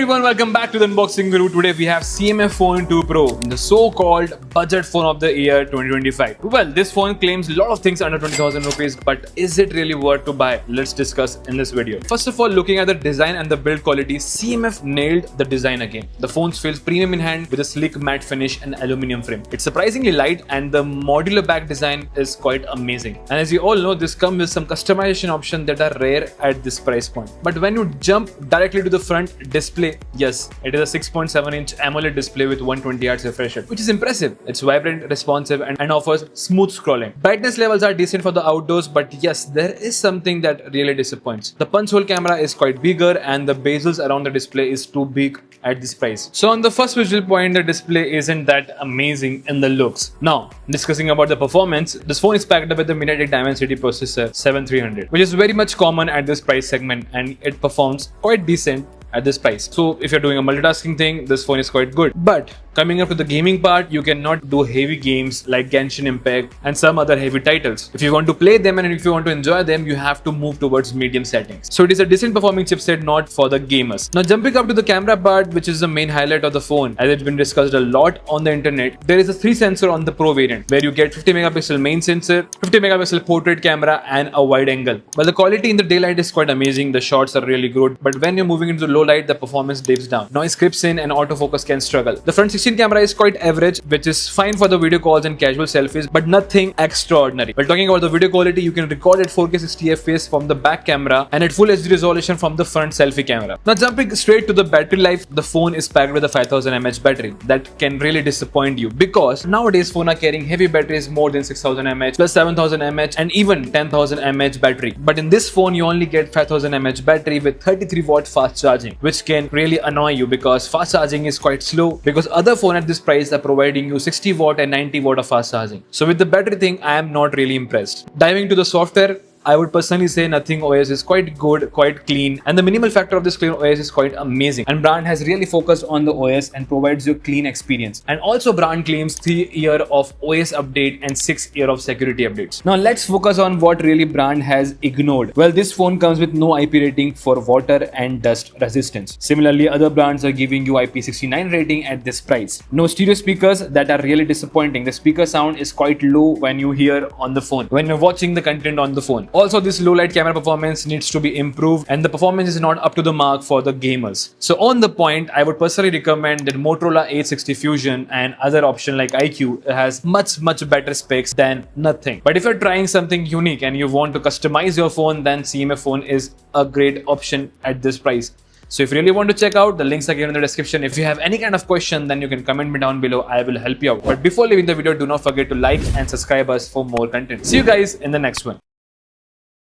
everyone, welcome back to the unboxing guru. Today we have CMF Phone 2 Pro, the so-called budget phone of the year 2025. Well, this phone claims a lot of things under 20,000 rupees, but is it really worth to buy? Let's discuss in this video. First of all, looking at the design and the build quality, CMF nailed the design again. The phone feels premium in hand with a sleek matte finish and aluminum frame. It's surprisingly light and the modular back design is quite amazing. And as you all know, this comes with some customization options that are rare at this price point. But when you jump directly to the front display, yes, it is a 6.7-inch AMOLED display with 120Hz refresh rate, which is impressive. It's vibrant, responsive, and offers smooth scrolling. Brightness levels are decent for the outdoors, but yes, there is something that really disappoints. The punch hole camera is quite bigger and the bezels around the display is too big at this price. So on the first visual point, the display isn't that amazing in the looks. Now, discussing about the performance, this phone is packed up with the MediaTek Dimensity processor 7300, which is very much common at this price segment, and it performs quite decent at this price. So if you're doing a multitasking thing, this phone is quite good. But coming up to the gaming part, you cannot do heavy games like Genshin Impact and some other heavy titles. If you want to play them and if you want to enjoy them, you have to move towards medium settings. So it is a decent performing chipset, not for the gamers. Now jumping up to the camera part, which is the main highlight of the phone, as it's been discussed a lot on the internet, there is a 3 sensor on the Pro variant, where you get 50 megapixel main sensor, 50 megapixel portrait camera, and a wide angle. Well, the quality in the daylight is quite amazing, the shots are really good, but when you're moving into low light, the performance dips down. Noise creeps in and autofocus can struggle. The front 16 camera is quite average, which is fine for the video calls and casual selfies, but nothing extraordinary. While talking about the video quality, you can record at 4K 60fps from the back camera and at full HD resolution from the front selfie camera. Now jumping straight to the battery life, the phone is packed with a 5000 mAh battery. That can really disappoint you because nowadays phones are carrying heavy batteries more than 6000 mAh plus 7000 mAh and even 10,000 mAh battery. But in this phone, you only get 5000 mAh battery with 33-watt fast charging, which can really annoy you because fast charging is quite slow, because other phones at this price are providing you 60 watt and 90 watt of fast charging. So with the battery thing, I am not really impressed. Diving to the software, I would personally say Nothing OS is quite good, quite clean, and the minimal factor of this clean OS is quite amazing. And brand has really focused on the OS and provides you a clean experience. And also brand claims 3 years of OS update and 6 years of security updates. Now let's focus on what really brand has ignored. Well, this phone comes with no IP rating for water and dust resistance. Similarly, other brands are giving you IP69 rating at this price. No stereo speakers, that are really disappointing. The speaker sound is quite low when you hear on the phone, when you're watching the content on the phone. Also, this low light camera performance needs to be improved and the performance is not up to the mark for the gamers. So on the point, I would personally recommend that Motorola 860 Fusion and other option like IQ has much better specs than Nothing. But if you're trying something unique and you want to customize your phone, then CMF Phone is a great option at this price. So if you really want to check out, the links are given in the description. If you have any kind of question, then you can comment me down below. I will help you out. But before leaving the video, do not forget to like and subscribe us for more content. See you guys in the next one.